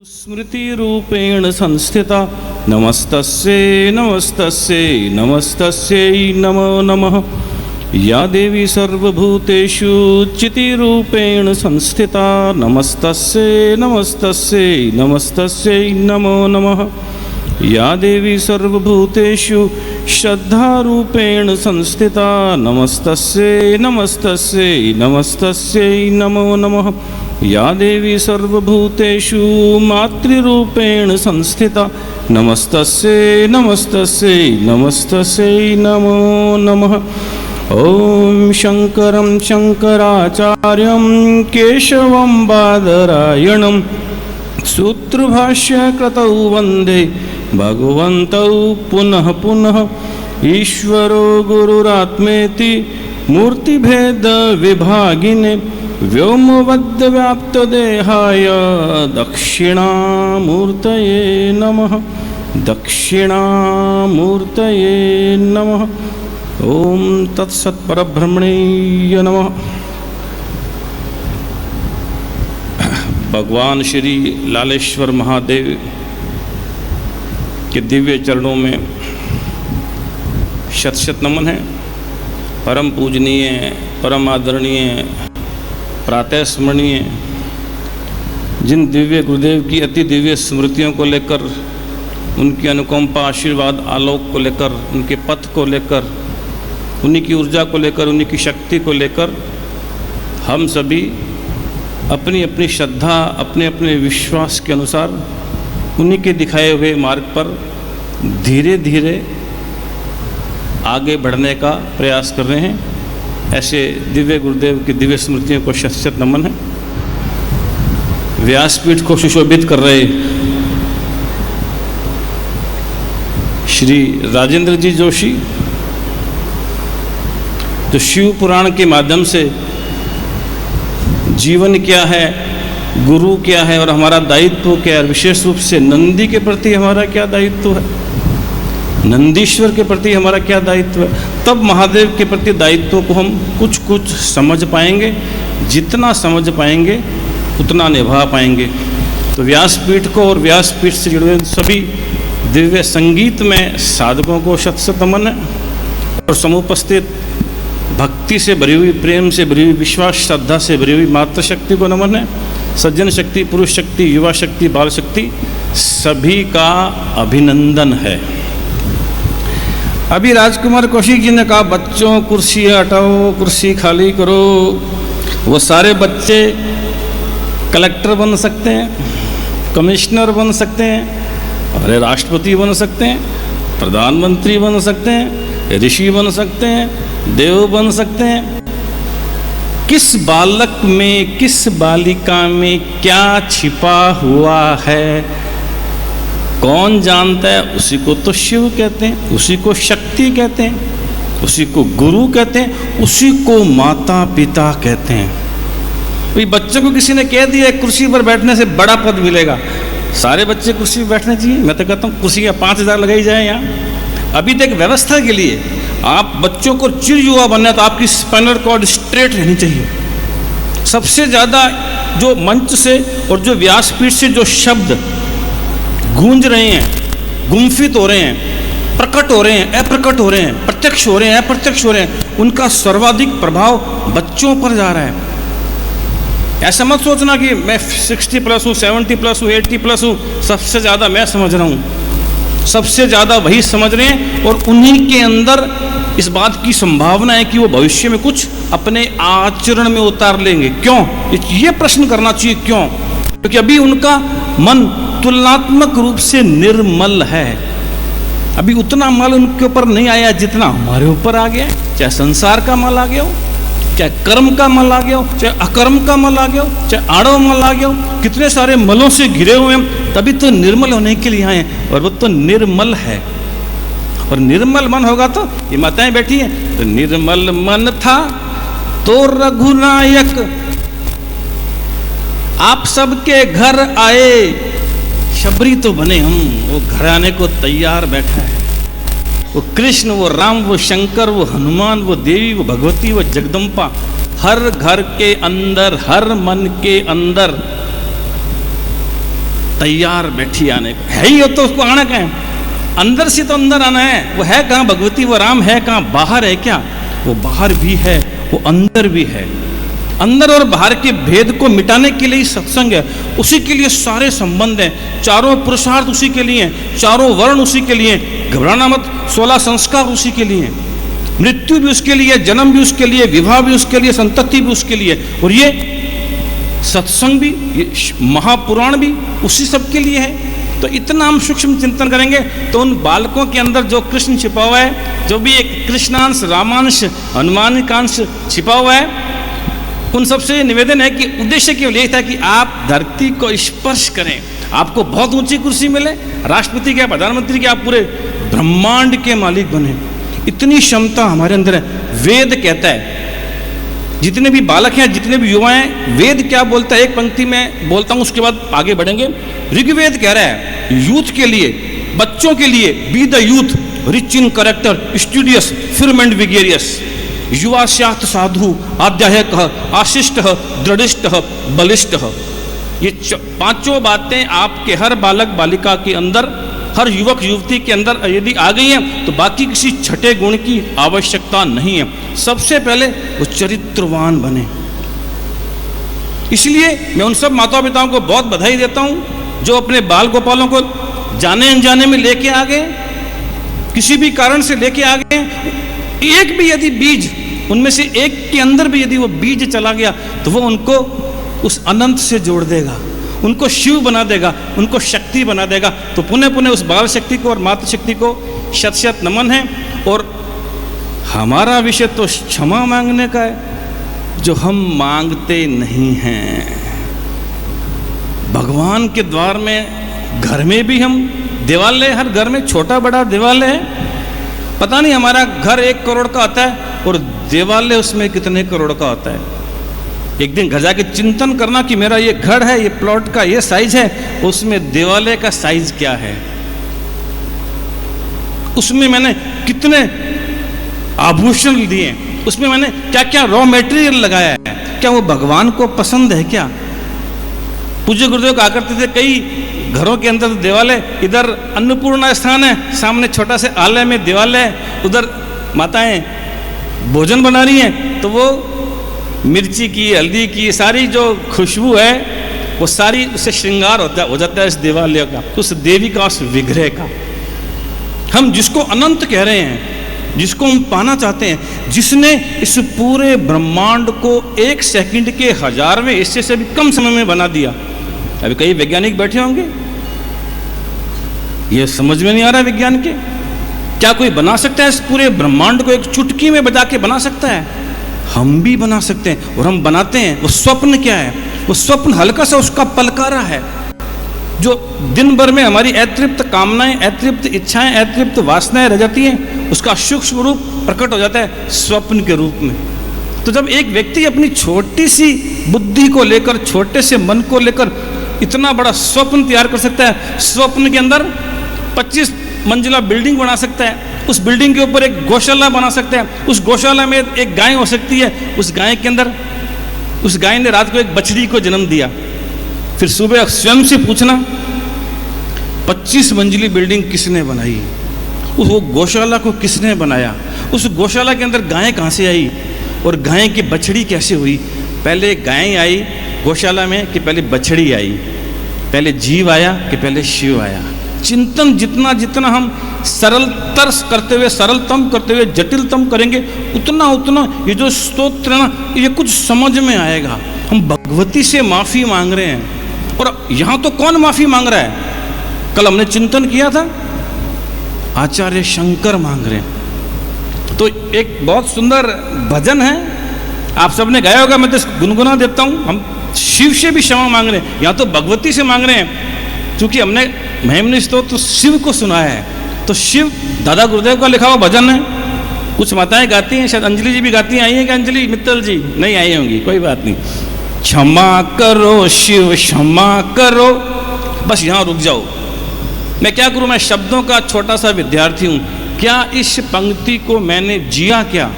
स्मृतिरूपेण संस्थिता नमस्तस्यै नमस्तस्यै नमस्तस्यै नमो नमः। या देवी सर्वभूतेषु चितिरूपेण संस्थिता नमस्तस्यै नमस्तस्यै नमस्तस्यै नमो नमः। या देवी सर्वभूतेषु श्रद्धारूपेण संस्थिता नमस्तस्यै नमस्तस्यै नमस्तस्यै नमो नमः। या देवी सर्वभूतेषु मातृरूपेण संस्थिता नमस्तस्यै नमस्तस्यै नमस्तस्यै नमो नमः। ॐ शङ्करं शङ्कराचार्यं केशवं बादरायणं सूत्रभाष्यकृतौ वन्दे भगवन्तौ पुनः पुनः। ईश्वरो गुरुरात्मेति मूर्तिभेदविभागिने व्योमवद्व्याप्तदेहाय दक्षिणामूर्तये नमः। दक्षिणामूर्तये नमः। ओम तत्सत्परब्रह्मणे नमः। भगवान श्री लालेश्वर महादेव के दिव्य चरणों में शत शत नमन है। परम पूजनीय, परम आदरणीय, प्रातः स्मरणीय जिन दिव्य गुरुदेव की अति दिव्य स्मृतियों को लेकर, उनकी अनुकंपा, आशीर्वाद, आलोक को लेकर, उनके पथ को लेकर, उन्हीं की ऊर्जा को लेकर, उन्हीं की शक्ति को लेकर हम सभी अपनी अपनी श्रद्धा, अपने अपने विश्वास के अनुसार उन्हीं के दिखाए हुए मार्ग पर धीरे धीरे आगे बढ़ने का प्रयास कर रहे हैं। ऐसे दिव्य गुरुदेव की दिव्य स्मृतियों को शत शत नमन है। व्यासपीठ को सुशोभित कर रहे श्री राजेंद्र जी जोशी, तो शिव पुराण के माध्यम से जीवन क्या है, गुरु क्या है और हमारा दायित्व क्या है, विशेष रूप से नंदी के प्रति हमारा क्या दायित्व है, नंदीश्वर के प्रति हमारा क्या दायित्व है, तब महादेव के प्रति दायित्व को हम कुछ कुछ समझ पाएंगे। जितना समझ पाएंगे उतना निभा पाएंगे। तो व्यासपीठ को और व्यासपीठ से जुड़े सभी दिव्य संगीत में साधकों को शत शत नमन है। और समुपस्थित भक्ति से भरी हुई, प्रेम से भरी हुई, विश्वास श्रद्धा से भरी हुई मातृशक्ति को नमन है। सज्जन शक्ति, पुरुष शक्ति, युवा शक्ति, बाल शक्ति, सभी का अभिनंदन है। अभी राजकुमार कौशिक जी ने कहा बच्चों कुर्सी हटाओ, कुर्सी खाली करो। वो सारे बच्चे कलेक्टर बन सकते हैं, कमिश्नर बन सकते हैं, अरे राष्ट्रपति बन सकते हैं, प्रधानमंत्री बन सकते हैं, ऋषि बन सकते हैं, देव बन सकते हैं। किस बालक में, किस बालिका में क्या छिपा हुआ है कौन जानता है? उसी को तो शिव कहते हैं, उसी को शक्ति कहते हैं, उसी को गुरु कहते हैं, उसी को माता पिता कहते हैं। भाई बच्चों को किसी ने कह दिया कुर्सी पर बैठने से बड़ा पद मिलेगा, सारे बच्चे कुर्सी पर बैठने चाहिए? मैं तो कहता हूँ कुर्सी का 5,000 लगाई जाए यहाँ। अभी तक व्यवस्था के लिए आप बच्चों को चिर युवा बनना तो आपकी स्पाइनल कॉर्ड स्ट्रेट रहनी चाहिए। सबसे ज़्यादा जो मंच से और जो व्यासपीठ से जो शब्द गूंज रहे हैं, गुम्फित हो रहे हैं, प्रकट हो रहे हैं, अप्रकट हो रहे हैं, प्रत्यक्ष हो रहे हैं, अप्रत्यक्ष हो रहे हैं, उनका सर्वाधिक प्रभाव बच्चों पर जा रहा है। ऐसा मत सोचना कि मैं 60 प्लस हूँ, 70 प्लस हूँ, 80 प्लस हूँ, सबसे ज़्यादा मैं समझ रहा हूँ। सबसे ज़्यादा वही समझ रहे हैं और उन्हीं के अंदर इस बात की संभावना है कि वो भविष्य में कुछ अपने आचरण में उतार लेंगे। क्यों? ये प्रश्न करना चाहिए क्यों? क्योंकि अभी उनका मन तुलनात्मक रूप से निर्मल है। अभी उतना मल उनके ऊपर नहीं आया जितना हमारे ऊपर आ गया। चाहे संसार का मल आ गया हो, चाहे कर्म का मल आ गया हो, चाहे अकर्म का मल आ गया हो, चाहे आड़व मल आ गया हो, कितने सारे मलों से घिरे हुए हैं, तभी तो निर्मल होने के लिए आए हैं। और वो तो निर्मल है। और निर्मल मन होगा तो ये माताएं बैठी हैं, तो निर्मल मन था तो रघुनायक आप सबके घर आए। शबरी तो बने हम, वो घर आने को तैयार बैठा है। वो कृष्ण, वो राम, वो शंकर, वो हनुमान, वो देवी, वो भगवती, वो जगदम्बा, हर घर के अंदर, हर मन के अंदर तैयार बैठी आने को, है ही हो तो उसको आना कहाँ है? अंदर से तो अंदर आना है। वो है कहाँ भगवती, वो राम है कहाँ? बाहर है क्या? वो बाहर भी है, वो अंदर भी है। अंदर और बाहर के भेद को मिटाने के लिए ही सत्संग है, उसी के लिए सारे संबंध हैं, चारों पुरुषार्थ उसी के लिए हैं, चारों वर्ण उसी के लिए, घबराना मत, 16 संस्कार उसी के लिए, मृत्यु भी उसके लिए, जन्म भी उसके लिए, विवाह भी उसके लिए, संतति भी उसके लिए, और ये सत्संग भी, ये महापुराण भी उसी सब के लिए है। तो इतना हम सूक्ष्म चिंतन करेंगे तो उन बालकों के अंदर जो कृष्ण छिपा हुआ है, जो भी एक कृष्णांश, रामांश, हनुमान का अंश छिपा हुआ है, उन सबसे निवेदन है कि उद्देश्य केवल यही था कि आप धरती को स्पर्श करें, आपको बहुत ऊंची कुर्सी मिले, राष्ट्रपति के, प्रधानमंत्री के, आप पूरे ब्रह्मांड के मालिक बने, इतनी क्षमता हमारे अंदर है। वेद कहता है, जितने भी बालक हैं, जितने भी युवा हैं, वेद क्या बोलता है, एक पंक्ति में बोलता हूं, उसके बाद आगे बढ़ेंगे। ऋग्वेद कह रहा है यूथ के लिए, बच्चों के लिए, be the youth rich in character, studious, firm and vigorous, युवा स्यात् साधु, आध्यायक, आशिष्ट, दृढ़िष्ट, बलिष्ठ। ये पांचों बातें आपके हर बालक बालिका के अंदर, हर युवक युवती के अंदर यदि आ गई हैं तो बाकी किसी छठे गुण की आवश्यकता नहीं है। सबसे पहले वो चरित्रवान बने। इसलिए मैं उन सब माता पिताओं को बहुत बधाई देता हूं जो अपने बाल गोपालों को जाने अनजाने में लेके आ गए, किसी भी कारण से लेके आ गए। एक भी यदि बीज उनमें से एक के अंदर भी यदि वो बीज चला गया तो वो उनको उस अनंत से जोड़ देगा, उनको शिव बना देगा, उनको शक्ति बना देगा। तो पुनः पुनः उस बाल शक्ति को और मातृ शक्ति को शत शत नमन है। और हमारा विषय तो क्षमा मांगने का है, जो हम मांगते नहीं हैं। भगवान के द्वार में, घर में भी हम, देवालय, हर घर में छोटा बड़ा देवालय है। पता नहीं हमारा घर 1 करोड़ का आता है और देवालय उसमें कितने करोड़ का होता है। एक दिन घर जाके चिंतन करना कि मेरा ये घर है, ये प्लॉट का ये साइज है, उसमें देवालय का साइज क्या है, उसमें मैंने कितने आभूषण दिए, उसमें मैंने क्या क्या रॉ मटेरियल लगाया है, क्या वो भगवान को पसंद है क्या? पूज्य गुरुदेव कहा करते थे, कई घरों के अंदर देवालय, इधर अन्नपूर्णा स्थान है, सामने छोटा से आलय में देवालय है, उधर माताएं भोजन बना रही हैं, तो वो मिर्ची की, हल्दी की सारी जो खुशबू है वो सारी उससे श्रृंगार हो जाता है इस देवालय का, उस देवी का, उस विग्रह का। हम जिसको अनंत कह रहे हैं, जिसको हम पाना चाहते हैं, जिसने इस पूरे ब्रह्मांड को 1 सेकंड के 1000वें हिस्से से भी कम समय में बना दिया। अभी कई वैज्ञानिक बैठे होंगे, ये समझ में नहीं आ रहा विज्ञान के, क्या कोई बना सकता है इस पूरे ब्रह्मांड को? एक चुटकी में बजा के बना सकता है? हम भी बना सकते हैं और हम बनाते हैं। वो स्वप्न क्या है? वो स्वप्न हल्का सा उसका पलकारा है, जो दिन भर में हमारी अतृप्त कामनाएं, अतृप्त इच्छाएं, अतृप्त वासनाएं रह जाती हैं, उसका सूक्ष्म रूप प्रकट हो जाता है स्वप्न के रूप में। तो जब एक व्यक्ति अपनी छोटी सी बुद्धि को लेकर, छोटे से मन को लेकर इतना बड़ा स्वप्न तैयार कर सकता है, स्वप्न के अंदर 25 मंजिला बिल्डिंग बना सकता है, उस बिल्डिंग के ऊपर एक गौशाला बना सकते हैं, उस गौशाला में एक गाय हो सकती है, उस गाय के अंदर, उस गाय ने रात को एक बछड़ी को जन्म दिया। फिर सुबह स्वयं से पूछना 25 मंजिली बिल्डिंग किसने बनाई, वो गौशाला को किसने बनाया, उस गौशाला के अंदर गाय कहाँ से आई और गाय की बछड़ी कैसे हुई? पहले गाय आई गौशाला में कि पहले बछड़ी आई, पहले जीव आया कि पहले शिव आया? चिंतन जितना जितना हम सरलतर करते हुए, सरलतम करते हुए जटिलतम करेंगे, उतना उतना ये जो स्तोत्र है ना, ये कुछ समझ में आएगा। हम भगवती से माफी मांग रहे हैं, और यहां तो कौन माफी मांग रहा है? कल हमने चिंतन किया था, आचार्य शंकर मांग रहे हैं। तो एक बहुत सुंदर भजन है, आप सबने गाया होगा, मैं तो गुनगुना देता हूं। हम शिव से भी क्षमा मांग रहे हैं, या तो भगवती से मांग रहे हैं, क्योंकि हमने महिमनी स्तोत्र तो शिव को सुनाया है। तो शिव दादा गुरुदेव का लिखा हुआ भजन है, कुछ माताएं गाती हैं, शायद अंजलि जी भी गाती हैं। आई हैं क्या अंजलि मित्तल जी? नहीं आई होंगी, कोई बात नहीं। क्षमा करो शिव क्षमा करो, बस यहाँ रुक जाओ। मैं क्या करूँ, मैं शब्दों का छोटा सा विद्यार्थी हूँ। क्या इस पंक्ति को मैंने जिया क्या?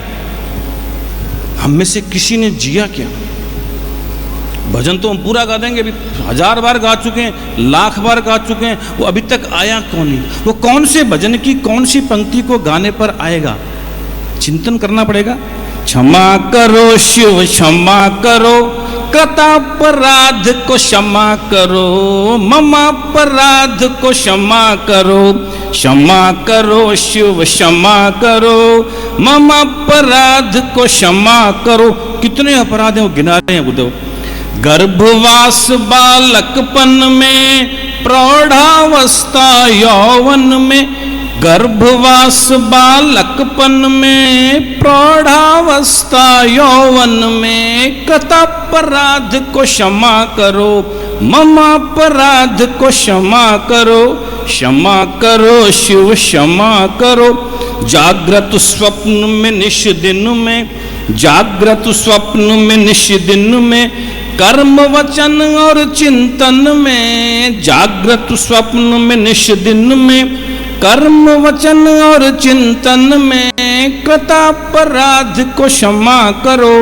हम में से किसी ने जिया क्या? भजन तो हम पूरा गा देंगे, अभी 1000 बार गा चुके हैं, 1,00,000 बार गा चुके हैं, वो अभी तक आया कौन नहीं? वो कौन से भजन की कौन सी पंक्ति को गाने पर आएगा? चिंतन करना पड़ेगा। क्षमा करो शिव क्षमा करो, कृतापराध को क्षमा करो, मम अपराध को क्षमा करो, क्षमा करो शिव क्षमा करो, मम अपराध को क्षमा करो। कितने अपराध हैं वो गिना रहे हैं बुद्धो। गर्भवास बालकपन में, प्रौढ़ावस्था यौवन में, गर्भवास बालकपन में, प्रौढ़ावस्था यौवन में, कृतापराध को क्षमा करो, मम अपराध को क्षमा करो, क्षमा करो शिव क्षमा करो। जागृत स्वप्न में निश दिन में, जागृत स्वप्न में निश दिन में, कर्म वचन और चिंतन में, जागृत स्वप्न में निश दिन में, कर्म वचन और चिंतन में, कृतापराध को क्षमा करो,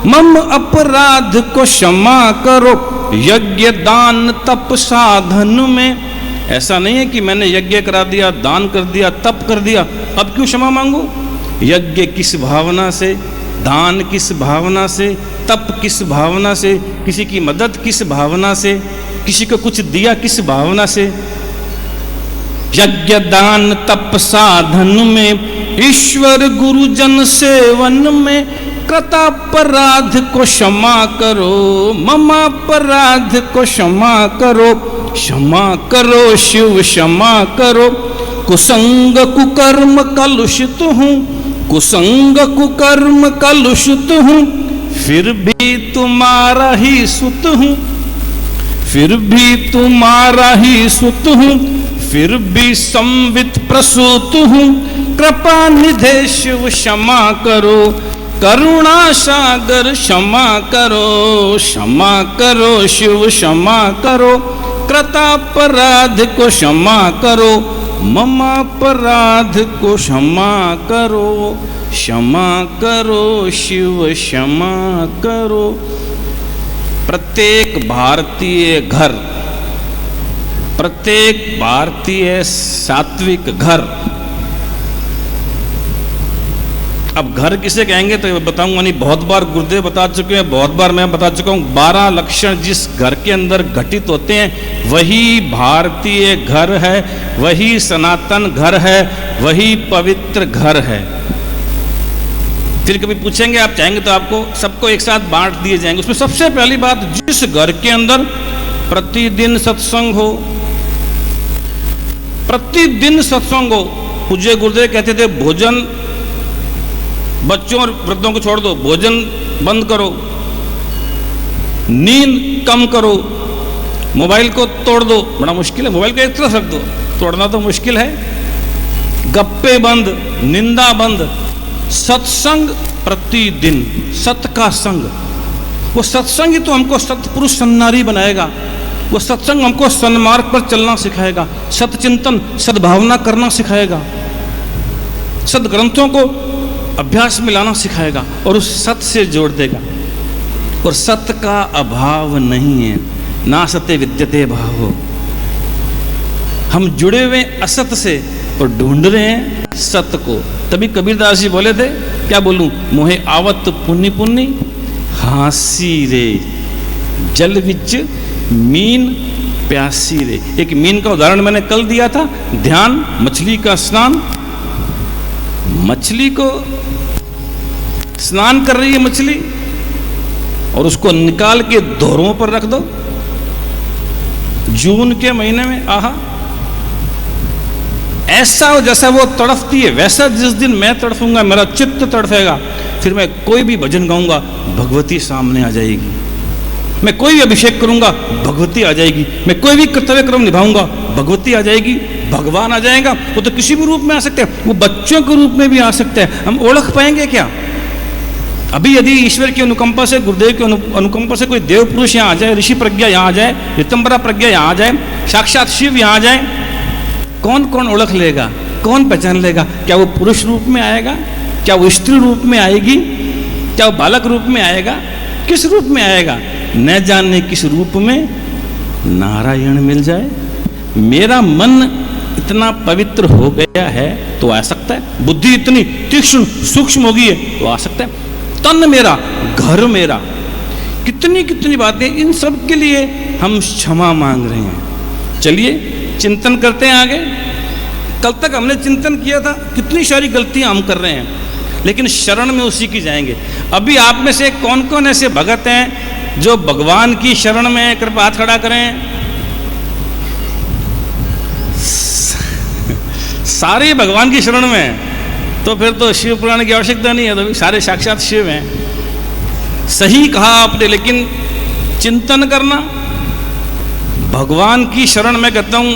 मम अपराध को क्षमा करो। यज्ञ दान तप साधन में, ऐसा नहीं है कि मैंने यज्ञ करा दिया, दान कर दिया, तप कर दिया, अब क्यों क्षमा मांगू? यज्ञ किस भावना से, दान किस भावना से, तप किस भावना से, किसी की मदद किस भावना से, किसी को कुछ दिया किस भावना से? यज्ञ दान तप साधन में, ईश्वर गुरुजन सेवन में, कृतापराध को क्षमा करो, मम अपराध को क्षमा करो, क्षमा करो शिव क्षमा करो। कुसंग कुकर्म कलुषित हूँ, कुसंग कुकर्म कलुषित हूँ, फिर भी तुम्हारा ही सुत हूँ, फिर भी तुम्हारा ही सुत हूँ, फिर भी संवित प्रसूत हूँ। कृपा निधे शिव क्षमा करो, करुणा सागर क्षमा करो, क्षमा करो शिव क्षमा करो, कृतापराध को क्षमा करो, मम अपराध को क्षमा करो, क्षमा करो शिव क्षमा करो। प्रत्येक भारतीय घर, प्रत्येक भारतीय सात्विक घर, अब घर किसे कहेंगे तो बताऊंगा नहीं, बहुत बार गुरुदेव बता चुके हैं, बहुत बार मैं बता चुका हूं। 12 लक्षण जिस घर के अंदर घटित होते हैं वही भारतीय घर है, वही सनातन घर है, वही पवित्र घर है। फिर कभी पूछेंगे, आप चाहेंगे तो आपको सबको एक साथ बांट दिए जाएंगे। उसमें सबसे पहली बात, जिस घर के अंदर प्रतिदिन सत्संग हो, प्रतिदिन सत्संग हो। पूज्य गुरुदेव कहते थे भोजन बच्चों और वृद्धों को छोड़ दो, भोजन बंद करो, नींद कम करो, मोबाइल को तोड़ दो। बड़ा मुश्किल है, मोबाइल को एक तरफ रख दो, तोड़ना तो मुश्किल है। गप्पे बंद, निंदा बंद, सत्संग प्रतिदिन, सत का संग। वो सत्संग ही तो हमको सत्पुरुष सन्नारी बनाएगा, वो सत्संग हमको सन्मार्ग पर चलना सिखाएगा, सतचिंतन सद्भावना करना सिखाएगा, सदग्रंथों को अभ्यास में लाना सिखाएगा और उस सत से जोड़ देगा। और सत का अभाव नहीं है, ना सत्य विद्यते भावो। हम जुड़े हुए असत से और ढूंढ रहे हैं सत को। तभी कबीरदास जी बोले थे, क्या बोलूं, मोहे आवत पुन्नी पुन्नी हासी रे, जल विच मीन प्यासी रे। एक मीन का उदाहरण मैंने कल दिया था, ध्यान, मछली का स्नान। मछली को स्नान कर रही है मछली, और उसको निकाल के दोहरों पर रख दो जून के महीने में, आहा, ऐसा जैसा वो तड़फती है वैसा जिस दिन मैं तड़फूंगा, मेरा चित्त तड़फेगा, फिर मैं कोई भी भजन गाऊंगा, भगवती सामने आ जाएगी। मैं कोई भी अभिषेक करूंगा, भगवती आ जाएगी। मैं कोई भी कर्तव्य क्रम निभाऊंगा, भगवती आ जाएगी, भगवान आ जाएगा। वो तो किसी भी रूप में आ सकते हैं, वो बच्चों के रूप में भी आ सकते हैं। हम ओळख पाएंगे क्या? अभी यदि ईश्वर की अनुकंपा से, गुरुदेव की अनुकंपा से कोई देव पुरुष यहाँ आ जाए, ऋषि प्रज्ञा यहाँ आ जाए, ऋतंबरा प्रज्ञा यहाँ आ जाए, साक्षात शिव यहाँ आ जाए, कौन कौन ओळख लेगा, कौन पहचान लेगा? क्या वो पुरुष रूप में आएगा? क्या वो स्त्री रूप में आएगी? क्या वो बालक रूप में आएगा? किस रूप में आएगा? न जाने किस रूप में नारायण मिल जाए। मेरा मन इतना पवित्र हो गया है तो आ सकता है, बुद्धि इतनी तीक्ष्ण सूक्ष्म हो गई है तो आ सकता है, तन मेरा, घर मेरा, कितनी कितनी बातें, इन सब के लिए हम क्षमा मांग रहे हैं। चलिए चिंतन करते हैं आगे। कल तक हमने चिंतन किया था, कितनी सारी गलतियां हम कर रहे हैं, लेकिन शरण में उसी की जाएंगे। अभी आप में से कौन कौन ऐसे भगत हैं जो भगवान की शरण में? कृपया हाथ खड़ा करें। सारे भगवान की शरण में हैं, तो फिर तो शिव पुराण की आवश्यकता नहीं है, तो सारे साक्षात शिव हैं। सही कहा आपने, लेकिन चिंतन करना, भगवान की शरण में कहता हूं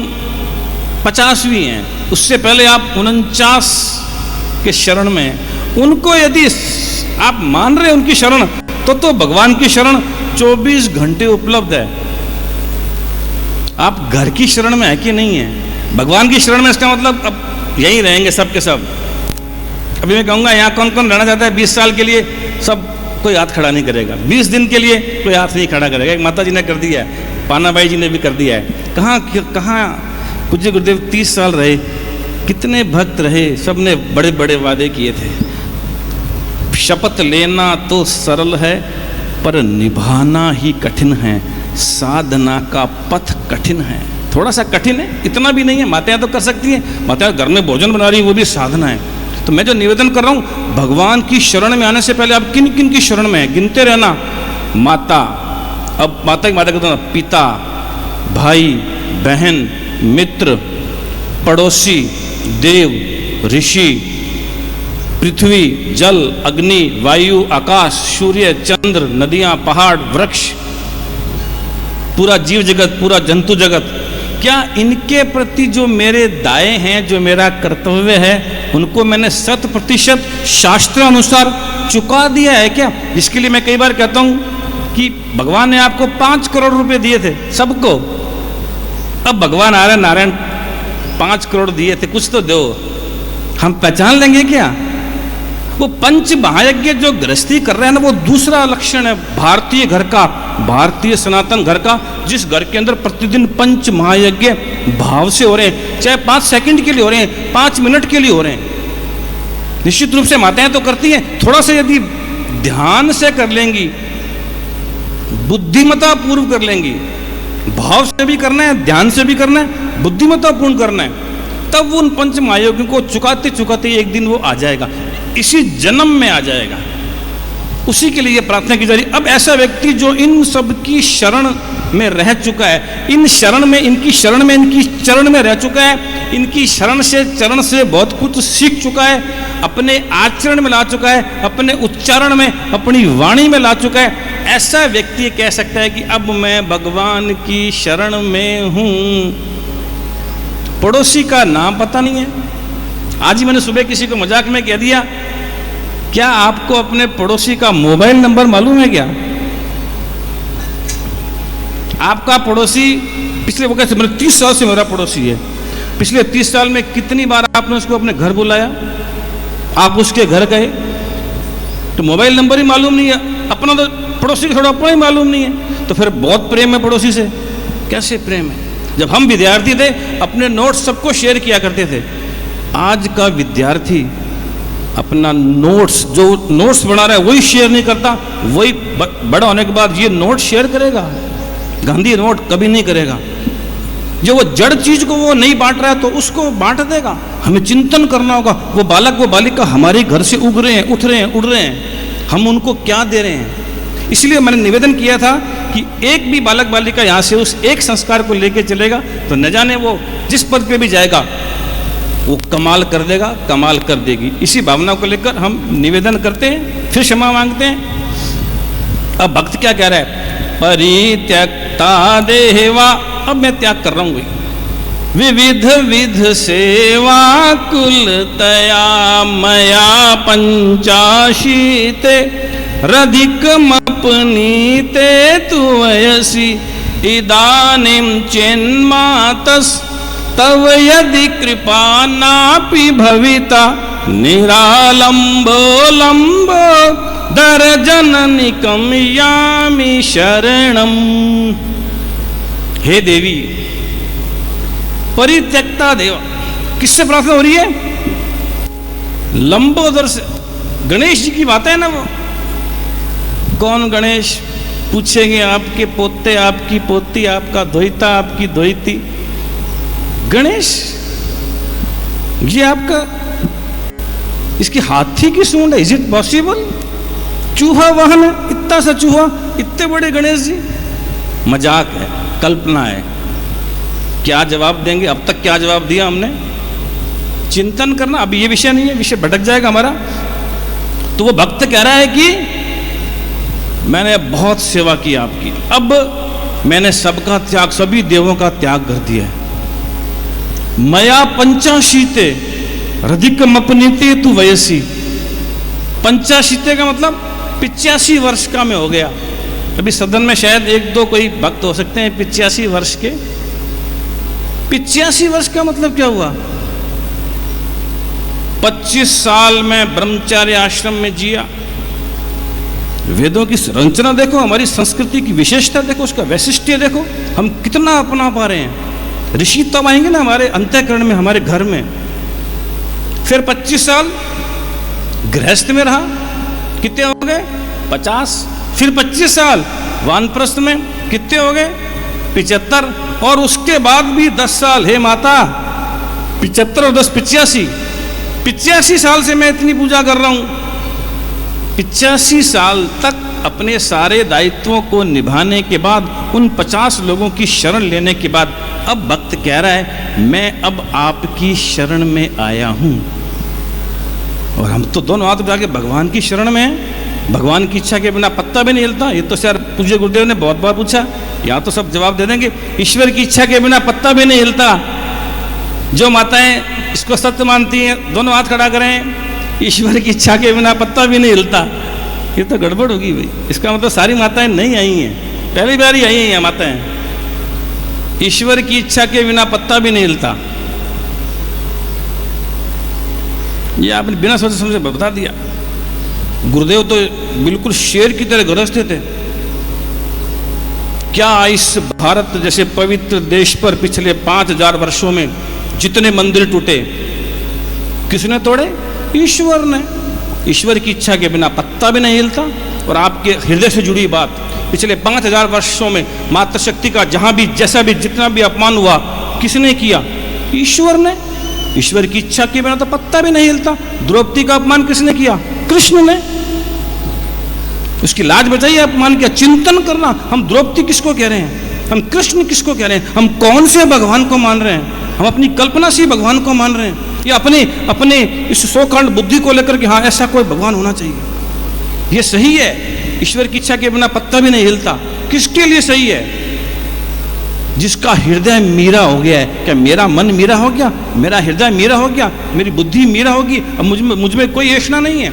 50वीं हैं, उससे पहले आप 49 के शरण में हैं। उनको यदि आप मान रहे हैं उनकी शरण, तो भगवान की शरण 24 घंटे उपलब्ध है। आप घर की शरण में है कि नहीं है? भगवान की शरण में, इसका मतलब अब यहीं रहेंगे सब के सब। अभी मैं कहूँगा यहाँ कौन कौन रहना चाहता है 20 साल के लिए? सब कोई हाथ खड़ा नहीं करेगा। 20 दिन के लिए कोई हाथ नहीं खड़ा करेगा। एक माता जी ने कर दिया है, पानाबाई जी ने भी कर दिया है। कहाँ पूज्य गुरुदेव 30 साल रहे, कितने भक्त रहे, सब ने बड़े बड़े वादे किए थे। शपथ लेना तो सरल है पर निभाना ही कठिन है, साधना का पथ कठिन है। थोड़ा सा कठिन है, इतना भी नहीं है। माताएं तो कर सकती हैं, माताएं घर में भोजन बना रही है, वो भी साधना है। तो मैं जो निवेदन कर रहा हूँ, भगवान की शरण में आने से पहले आप किन किन की शरण में है गिनते रहना। माता, अब माता की माता कहते हैं पिता, भाई, बहन, मित्र, पड़ोसी, देव, ऋषि, पृथ्वी, जल, अग्नि, वायु, आकाश, सूर्य, चंद्र, नदियां, पहाड़, वृक्ष, पूरा जीव जगत, पूरा जंतु जगत। क्या इनके प्रति जो मेरे दाए हैं, जो मेरा कर्तव्य है, उनको मैंने 100% शास्त्र अनुसार चुका दिया है क्या? जिसके लिए मैं कई बार कहता हूं कि भगवान ने आपको 5 करोड़ रुपए दिए थे सबको। अब भगवान आ रहे नारायण 5 करोड़ दिए थे, कुछ तो दो। हम पहचान लेंगे क्या? वो पंच महायज्ञ जो गृहस्थी कर रहे हैं ना, वो दूसरा लक्षण है भारतीय घर का, भारतीय सनातन घर का, जिस घर के अंदर प्रतिदिन पंच महायज्ञ भाव से हो रहे हैं, चाहे 5 सेकंड के लिए हो रहे हैं, 5 मिनट के लिए हो रहे हैं। निश्चित रूप से माताएं तो करती हैं, थोड़ा सा यदि ध्यान से कर लेंगी, बुद्धिमता पूर्व कर लेंगी, भाव से भी करना है, ध्यान से भी करना है, बुद्धिमता पूर्ण करना है, तब उन पंच महायज्ञों को चुकाते चुकाते एक दिन वो आ जाएगा, इसी जन्म में आ जाएगा। उसी के लिए प्रार्थना की जा रही। अब ऐसा व्यक्ति जो इन सब की शरण में रह चुका है, इन शरण में, इनकी शरण में, इनकी चरण में रह चुका है, इनकी शरण से, चरण से बहुत कुछ सीख चुका है, अपने आचरण में ला चुका है, अपने उच्चारण में, अपनी वाणी में ला चुका है, ऐसा व्यक्ति कह सकता है कि अब मैं भगवान की शरण में हूं। पड़ोसी का नाम पता नहीं है। आज ही मैंने सुबह किसी को मजाक में कह दिया, क्या आपको अपने पड़ोसी का मोबाइल नंबर मालूम है क्या? आपका पड़ोसी पिछले वो कैसे, मतलब 30 साल से मेरा पड़ोसी है, पिछले 30 साल में कितनी बार आपने उसको अपने घर बुलाया, आप उसके घर गए, तो मोबाइल नंबर ही मालूम नहीं है। अपना तो पड़ोसी का थोड़ा अपना ही मालूम नहीं है, तो फिर बहुत प्रेम है पड़ोसी से। कैसे प्रेम है? जब हम विद्यार्थी थे अपने नोट्स सबको शेयर किया करते थे। आज का विद्यार्थी अपना नोट्स, जो नोट्स बना रहा है वही शेयर नहीं करता, वही बड़ा होने के बाद ये नोट शेयर करेगा? गांधी नोट कभी नहीं करेगा। जो वो जड़ चीज को वो नहीं बांट रहा है तो उसको बांट देगा। हमें चिंतन करना होगा, वो बालक वो बालिका हमारे घर से उग रहे हैं, उठ रहे हैं, उड़ रहे हैं, हम उनको क्या दे रहे हैं? इसलिए मैंने निवेदन किया था कि एक भी बालक बालिका यहाँ से उस एक संस्कार को लेके चलेगा तो न जाने वो जिस पद पे भी जाएगा वो कमाल कर देगा, कमाल कर देगी। इसी भावना को लेकर हम निवेदन करते हैं, फिर क्षमा मांगते हैं। अब भक्त क्या कह रहा है? परित्यक्ता देवा, अब मैं त्याग कर रहा हूं। विविध विध सेवा कुलतया मया पंचाशीते रधिकमपनीते तुवयसि इदानीं चेन्मातस् तव यदि कृपा नापि भविता निरालंबो लंबो दर्जन निकमयामि शरणम। हे देवी, परित्यक्ता देवा, किससे प्रार्थना हो रही है? लंबोदर से। गणेश जी की बात है ना वो। कौन गणेश? पूछेंगे आपके पोते, आपकी पोती, आपका द्वैता, आपकी द्वैती। गणेश ये आपका, इसकी हाथी की सूंड है, इज इट पॉसिबल? चूहा वाहन है, इतना सा चूहा, इतने बड़े गणेश जी। मजाक है, कल्पना है। क्या जवाब देंगे? अब तक क्या जवाब दिया हमने? चिंतन करना। अब ये विषय नहीं है, विषय भटक जाएगा हमारा। तो वो भक्त कह रहा है कि मैंने बहुत सेवा की आपकी, अब मैंने सबका त्याग, सभी देवों का त्याग कर दिया है। मया पंचाशीते रधिकम अपनीते तु वयसी। पंचाशीते का मतलब 85 वर्ष का मैं हो गया। अभी सदन में शायद एक दो कोई भक्त हो सकते हैं 85 वर्ष के। 85 वर्ष का मतलब क्या हुआ? 25 साल में ब्रह्मचार्य आश्रम में जिया। वेदों की रचना देखो, हमारी संस्कृति की विशेषता देखो, उसका वैशिष्ट्य देखो, हम कितना अपना पा रहे हैं। ऋषि तब आएंगे ना हमारे अंतःकरण में, हमारे घर में। फिर 25 साल गृहस्थ में रहा, कितने हो गए? 50। फिर 25 साल वानप्रस्थ में, कितने हो गए? 75। और उसके बाद भी 10 साल। हे माता, 75 और 10 85। 85 साल से मैं इतनी पूजा कर रहा हूं। 85 साल तक अपने सारे दायित्वों को निभाने के बाद, उन 50 लोगों की शरण लेने के बाद, अब भक्त कह रहा है मैं अब आपकी शरण में आया हूं। और हम तो दोनों हाथ उठा के भगवान की शरण में हैं। भगवान की इच्छा के बिना पत्ता भी नहीं हिलता। ये तो सर पूज्य गुरुदेव ने बहुत बार पूछा, यहाँ तो सब जवाब दे देंगे। ईश्वर की इच्छा के बिना पत्ता भी नहीं हिलता। जो माताएं इसको सत्य मानती हैं, दोनों हाथ खड़ा करें। ईश्वर की इच्छा के बिना पत्ता भी नहीं हिलता। ये तो गड़बड़ होगी भाई। इसका मतलब सारी माताएं नहीं आई हैं, पहली बार ही आई हैं माताएं। ईश्वर की इच्छा के बिना पत्ता भी नहीं हिलता। ये आपने बिना सोचे समझे बता दिया। गुरुदेव तो बिल्कुल शेर की तरह गरजते थे। क्या इस भारत जैसे पवित्र देश पर पिछले 5000 वर्षों में जितने मंदिर टूटे, किसने तोड़े? ईश्वर ने। ईश्वर की इच्छा के बिना पत्ता भी नहीं हिलता। और आपके हृदय से जुड़ी बात, पिछले 5000 वर्षों में मातृशक्ति का जहां भी, जैसा भी, जितना भी अपमान हुआ, किसने किया? ईश्वर ने। ईश्वर की इच्छा के बिना तो पत्ता भी नहीं हिलता। द्रौपदी का अपमान किसने किया? कृष्ण ने। उसकी लाज बचाइए, अपमान किया। चिंतन करना, हम द्रौपदी किसको कह रहे हैं? हम कृष्ण किसको कह रहे हैं? हम कौन से भगवान को मान रहे हैं? हम अपनी कल्पना से भगवान को मान रहे हैं या अपने इस सोकांड बुद्धि को लेकर के हाँ ऐसा कोई भगवान होना चाहिए? ये सही है? ईश्वर की इच्छा के बिना पत्ता भी नहीं हिलता। किसके लिए सही है? जिसका हृदय मीरा हो गया है। क्या मेरा मन मीरा हो गया? मेरा हृदय मीरा हो गया? मेरी बुद्धि मीरा होगी? अब मुझ में कोई ऐसा नहीं है।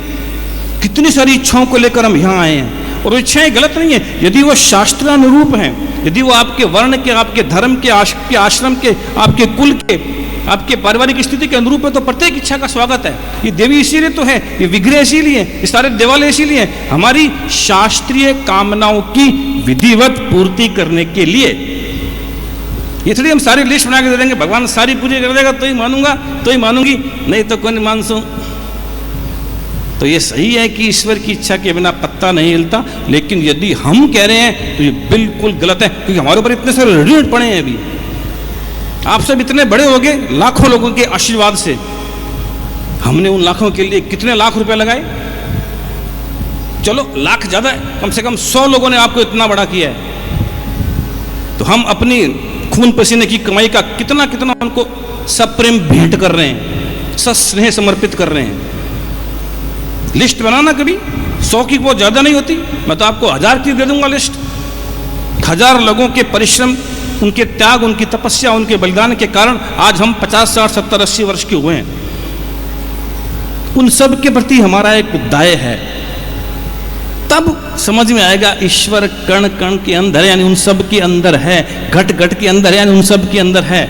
कितनी सारी इच्छाओं को लेकर हम यहाँ आए हैं, और इच्छाएं गलत नहीं है यदि वो शास्त्रानुरूप हैं, यदि वो आपके वर्ण के, आपके धर्म के, आपके आश्रम के, आपके कुल के, आपके पारिवारिक स्थिति के अनुरूप है, तो प्रत्येक इच्छा का स्वागत है। ये देवी इसीलिए तो है, ये विग्रह इसीलिए, ये सारे देवालय इसीलिए, हमारी शास्त्रीय कामनाओं की विधिवत पूर्ति करने के लिए। ये थोड़ी हम सारी लिस्ट बना के दे देंगे, भगवान सारी पूरी कर देगा तो ही मानूंगा, तो ही मानूंगी, नहीं तो कोई नहीं मानसूं। तो ये सही है कि ईश्वर की इच्छा के बिना पत्ता नहीं हिलता, लेकिन यदि हम कह रहे हैं तो ये बिल्कुल गलत है, क्योंकि हमारे ऊपर इतने सारे ऋण पड़े हैं। अभी आप सब इतने बड़े हो गए लाखों लोगों के आशीर्वाद से। हमने उन लाखों के लिए कितने लाख रुपए लगाए? चलो लाख ज्यादा है, कम से कम 100 लोगों ने आपको इतना बड़ा किया है। तो हम अपनी खून पसीने की कमाई का कितना कितना उनको सप्रेम भेंट कर रहे हैं, सस्नेह समर्पित कर रहे हैं। लिस्ट बनाना कभी 100 की बहुत ज्यादा नहीं होती, मैं तो आपको 1000 की दे दूंगा लिस्ट। 1000 लोगों के परिश्रम, उनके त्याग, उनकी तपस्या, उनके बलिदान के कारण आज हम 50, 60, 70, 80 वर्ष के हुए हैं। उन सब के प्रति हमारा एक दाय है। तब समझ में आएगा ईश्वर कण कण के अंदर, यानी उन सब के अंदर है, घट घट के अंदर, यानी उन सब के अंदर है।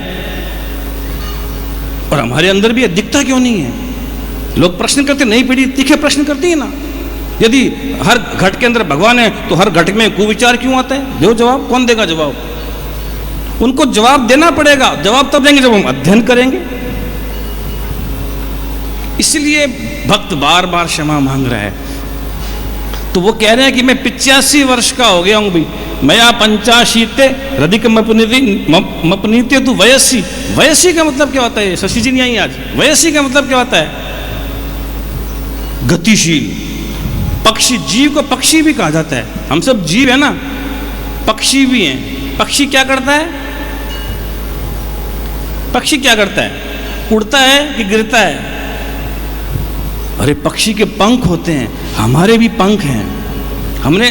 और हमारे अंदर भी है, दिखता क्यों नहीं है? लोग प्रश्न करते, नई पीढ़ी तीखे प्रश्न करती है ना, यदि हर घट के अंदर भगवान है तो हर घट में कुविचार क्यों आता है? दो जवाब। कौन देगा जवाब? उनको जवाब देना पड़ेगा। जवाब तब देंगे जब हम अध्ययन करेंगे। इसलिए भक्त बार बार क्षमा मांग रहा है। तो वो कह रहे हैं कि मैं 85 वर्ष का हो गया हूं भाई, मया 85 रधिक मपनीते तू वयसी। वयसी का मतलब क्या होता है? शशि जी नहीं आई आज। वयसी का मतलब क्या होता है? गतिशील। पक्षी, जीव को पक्षी भी कहा जाता है। हम सब जीव है ना, पक्षी भी हैं। पक्षी क्या करता है? पक्षी क्या करता है? उड़ता है कि गिरता है? अरे पक्षी के पंख होते हैं, हमारे भी पंख हैं, हमने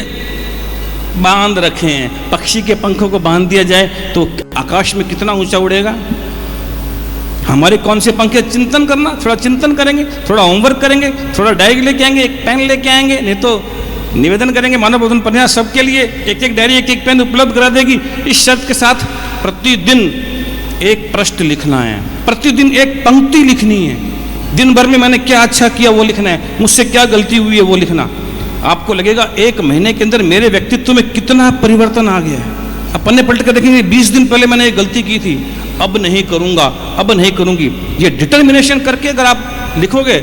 बांध रखे हैं। पक्षी के पंखों को बांध दिया जाए तो आकाश में कितना ऊंचा उड़ेगा। हमारे कौन से पंख है? चिंतन करना। थोड़ा चिंतन करेंगे, थोड़ा होमवर्क करेंगे, थोड़ा डायरी लेके आएंगे, एक पेन लेके आएंगे। नहीं तो निवेदन करेंगे मानव बोधन प्रन्यास सबके लिए एक एक डायरी, एक एक पेन उपलब्ध करा देगी, इस शर्त के साथ प्रतिदिन एक प्रश्न लिखना है, प्रतिदिन एक पंक्ति लिखनी है। दिन भर में मैंने क्या अच्छा किया वो लिखना है, मुझसे क्या गलती हुई है वो लिखना। आपको लगेगा एक महीने के अंदर मेरे व्यक्तित्व में कितना परिवर्तन आ गया है। अब पन्ने पलट कर देखेंगे, 20 दिन पहले मैंने एक गलती की थी, अब नहीं करूंगा, अब नहीं करूंगी। ये डिटर्मिनेशन करके अगर आप लिखोगे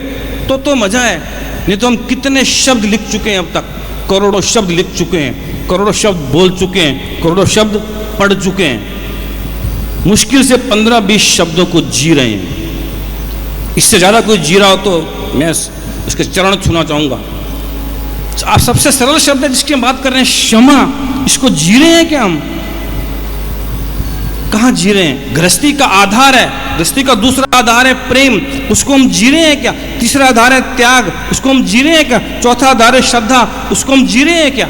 तो मजा है। नहीं तो हम कितने शब्द लिख चुके हैं अब तक, करोड़ों शब्द लिख चुके हैं, करोड़ों शब्द बोल चुके हैं, करोड़ों शब्द पढ़ चुके हैं। मुश्किल से 15-20 शब्दों को जी रहे हैं। इससे ज्यादा कोई जी रहा हो तो मैं उसके चरण छूना चाहूंगा। आप सबसे सरल शब्द है जिसकी हम बात कर रहे हैं, क्षमा। इसको जी रहे हैं क्या हम? कहां जी रहे हैं? गृहस्थी का आधार है, गृहस्थी का दूसरा आधार है प्रेम, उसको हम जी रहे हैं क्या? तीसरा आधार है त्याग, उसको हम जी रहे हैं क्या? चौथा आधार है श्रद्धा, उसको हम जी रहे हैं क्या?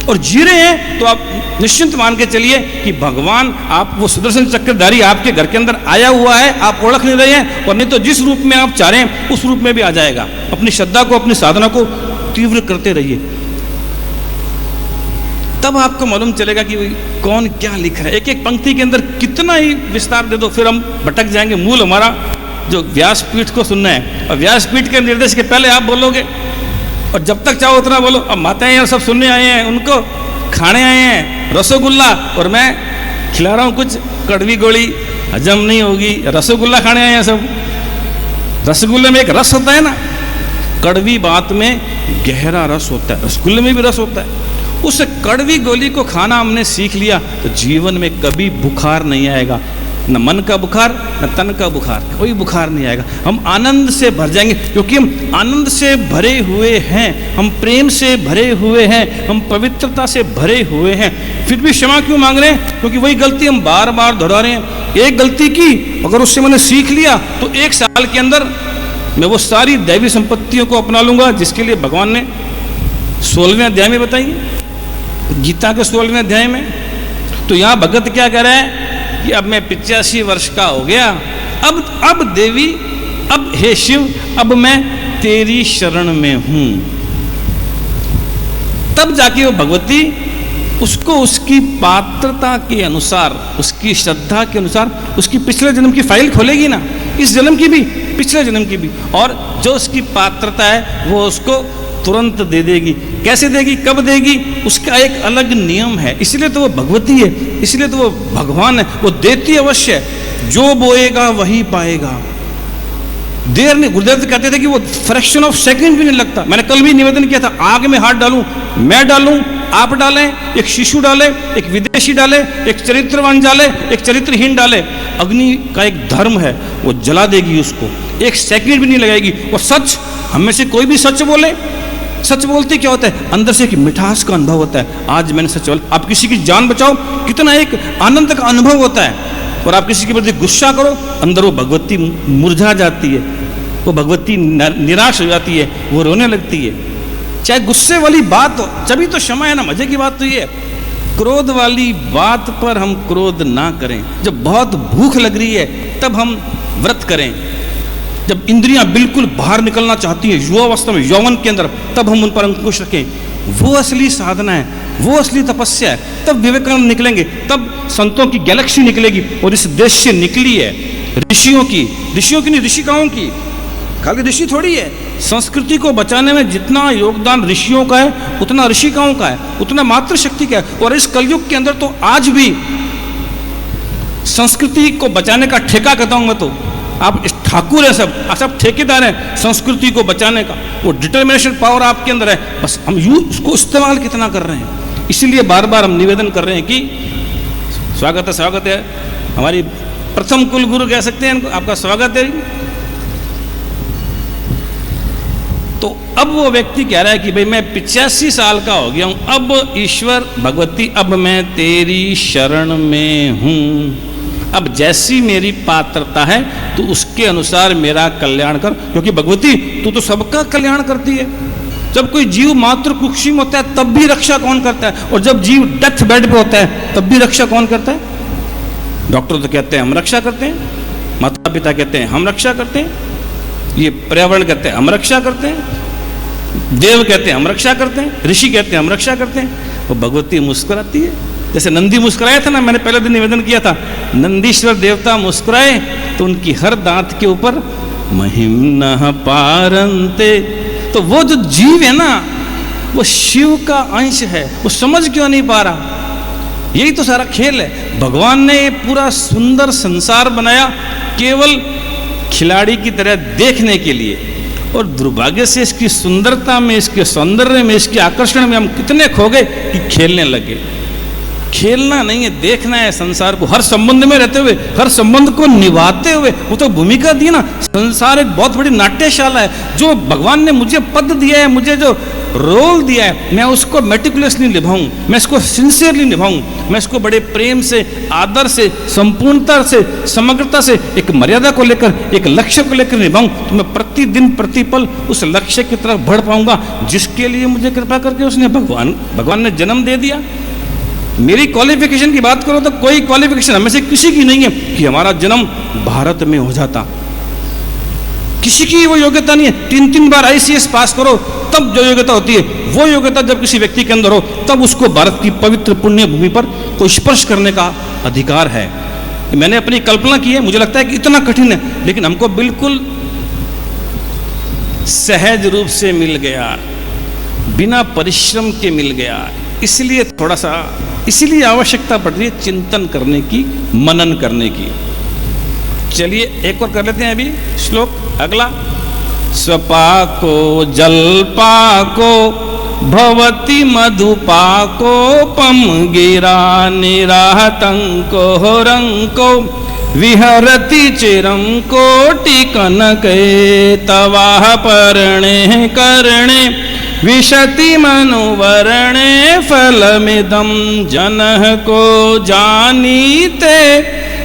और जी रहे हैं तो आप निश्चिंत मान के चलिए कि भगवान, आप वो सुदर्शन चक्रधारी आपके घर के अंदर आया हुआ है, आप ओळख नहीं रहे हैं। और नहीं तो जिस रूप में आप चाह रहे हैं उस रूप में भी आ जाएगा। अपनी श्रद्धा को, अपनी साधना को तीव्र करते रहिए, तब आपको मालूम चलेगा कि कौन क्या लिख रहा है। एक एक पंक्ति के अंदर कितना ही विस्तार दे दो, फिर हम भटक जाएंगे। मूल हमारा जो व्यासपीठ को सुनना है, और व्यासपीठ के निर्देश के पहले आप बोलोगे, और जब तक चाहो उतना बोलो। अब माताएं यहाँ सब सुनने आए हैं, उनको खाने आए हैं रसगुल्ला, और मैं खिला रहा हूँ कुछ कड़वी गोली, हजम नहीं होगी। रसगुल्ला खाने आए हैं सब। रसगुल्ले में एक रस होता है ना, कड़वी बात में गहरा रस होता है, रसगुल्ले में भी रस होता है। उस कड़वी गोली को खाना हमने सीख लिया तो जीवन में कभी बुखार नहीं आएगा, न मन का बुखार न तन का बुखार, कोई बुखार नहीं आएगा। हम आनंद से भर जाएंगे, क्योंकि हम आनंद से भरे हुए हैं, हम प्रेम से भरे हुए हैं, हम पवित्रता से भरे हुए हैं। फिर भी क्षमा क्यों मांग रहे हैं? क्योंकि वही गलती हम बार बार दोहरा रहे हैं। एक गलती की, अगर उससे मैंने सीख लिया तो 1 साल के अंदर मैं वो सारी दैवी संपत्तियों को अपना लूंगा जिसके लिए भगवान ने 16वें अध्याय में बताई, गीता के 16वें अध्याय में। तो यहाँ भगत क्या कह रहा है कि अब मैं 85 वर्ष का हो गया, अब देवी, अब हे शिव, अब मैं तेरी शरण में हूं। तब जाके वो भगवती उसको उसकी पात्रता के अनुसार, उसकी श्रद्धा के अनुसार उसकी पिछले जन्म की फाइल खोलेगी ना, इस जन्म की भी, पिछले जन्म की भी, और जो उसकी पात्रता है वो उसको तुरंत दे देगी। कैसे देगी, कब देगी, उसका एक अलग नियम है। इसलिए तो वो भगवती है, इसलिए तो वो भगवान है। वो देती अवश्य है, जो बोएगा वही पाएगा। देर नहीं, गुरुदेव कहते थे कि वो फ्रैक्शन ऑफ सेकंड भी नहीं लगता। मैंने कल भी निवेदन किया था, आग में हाथ डालूं, मैं डालूं, आप डालें, एक शिशु डाले, एक विदेशी डाले, एक चरित्रवान डाले, एक चरित्रहीन डाले, अग्नि का एक धर्म है, वो जला देगी उसको, एक सेकंड भी नहीं लगेगी। और सच, हम में से कोई भी सच बोले, सच बोलते क्या होता है, अंदर से एक मिठास का अनुभव होता है। आज मैंने सच बोला, आप किसी की जान बचाओ, कितना एक आनंद का अनुभव होता है। और आप किसी के प्रति गुस्सा करो, अंदर वो भगवती मुरझा जाती है, वो भगवती निराश हो जाती है, वो रोने लगती है। चाहे गुस्से वाली बात हो, तभी तो क्षमा है ना। मजे की बात तो ये है, क्रोध वाली बात पर हम क्रोध ना करें। जब बहुत भूख लग रही है तब हम व्रत करें, जब इंद्रियां बिल्कुल बाहर निकलना चाहती हैं युवावस्था में, यौवन के अंदर, तब हम उन पर अंकुश रखें। वो असली साधना है, वो असली तपस्या है। तब विवेकानंद निकलेंगे, तब संतों की गैलेक्सी निकलेगी। और इस देश से निकली है ऋषियों की नहीं, ऋषिकाओं की, खाली ऋषि थोड़ी है। संस्कृति को बचाने में जितना योगदान ऋषियों का है उतना ऋषिकाओं का है, उतना मातृशक्ति का है। और इस कलयुग के अंदर तो आज भी संस्कृति को बचाने का ठेका कहता हूं मैं तो। आप ठाकुर है, सब ठेकेदार हैं संस्कृति को बचाने का। वो डिटर्मिनेशन पावर आपके अंदर है, बस हम उसको इस्तेमाल कितना कर रहे हैं। इसीलिए बार बार हम निवेदन कर रहे हैं कि स्वागत है हमारी प्रथम कुल गुरु कह सकते हैं, आपका स्वागत है। तो अब वो व्यक्ति कह रहा है कि भाई मैं 85 साल का हो गया हूं, अब ईश्वर भगवती अब मैं तेरी शरण में हूं, अब जैसी मेरी पात्रता है तो उसके अनुसार मेरा कल्याण कर, क्योंकि भगवती तू तो सबका कल्याण करती है। जब कोई जीव मात्र कुक्षी में होता है तब भी रक्षा कौन करता है, और जब जीव डेथ बेड पे होता है तब भी रक्षा कौन करता है? डॉक्टर तो कहते हैं हम रक्षा करते हैं, माता पिता कहते हैं हम रक्षा करते हैं, ये पर्यावरण कहते हैं हम रक्षा करते हैं, देव कहते हैं हम रक्षा करते हैं, ऋषि कहते हैं हम रक्षा करते हैं। वो भगवती मुस्कुराती है, जैसे नंदी मुस्कुराया था ना, मैंने पहले दिन निवेदन किया था, नंदीश्वर देवता मुस्कुराए तो उनकी हर दांत के ऊपर महिम्नः पारंते। तो वो जो जीव है ना वो शिव का अंश है, वो समझ क्यों नहीं पा रहा? यही तो सारा खेल है। भगवान ने ये पूरा सुंदर संसार बनाया केवल खिलाड़ी की तरह देखने के लिए, और दुर्भाग्य से इसकी सुंदरता में, इसके सौंदर्य में, इसके आकर्षण में हम कितने खो गए कि खेलने लगे। खेलना नहीं है, देखना है संसार को, हर संबंध में रहते हुए, हर संबंध को निभाते हुए। वो तो भूमिका दी ना, संसार एक बहुत बड़ी नाट्यशाला है। जो भगवान ने मुझे पद दिया है, मुझे जो रोल दिया है, मैं उसको मेटिकुलसली निभाऊं, मैं इसको सिंसियरली निभाऊं, मैं इसको बड़े प्रेम से, आदर से, संपूर्णता से, समग्रता से, एक मर्यादा को लेकर, एक लक्ष्य को लेकर निभाऊं, तो मैं प्रतिदिन प्रतिपल उस लक्ष्य की तरफ बढ़ पाऊंगा जिसके लिए मुझे कृपा करके उसने भगवान ने जन्म दे दिया। मेरी क्वालिफिकेशन की बात करो तो कोई क्वालिफिकेशन हमें से किसी की नहीं है कि हमारा जन्म भारत में हो जाता। किसी की वो योग्यता नहीं है। 3 बार ICS पास करो तब जो योग्यता होती है, वो योग्यता जब किसी व्यक्ति के अंदर हो तब उसको भारत की पवित्र पुण्य भूमि पर कोई स्पर्श करने का अधिकार है। मैंने अपनी कल्पना की है, मुझे लगता है कि इतना कठिन है, लेकिन हमको बिल्कुल सहज रूप से मिल गया, बिना परिश्रम के मिल गया। इसलिए थोड़ा सा, इसीलिए आवश्यकता पड़ रही है चिंतन करने की, मनन करने की। चलिए एक और कर लेते हैं अभी श्लोक अगला। स्वपाको जलपाको भवति मधुपाकोपम गिरा निराहतंको रंको विहरति चिरं कोटि कनके तवाह पर्णे कर्णे विशति मनुवर्णे फलमिदं जनः को जानीते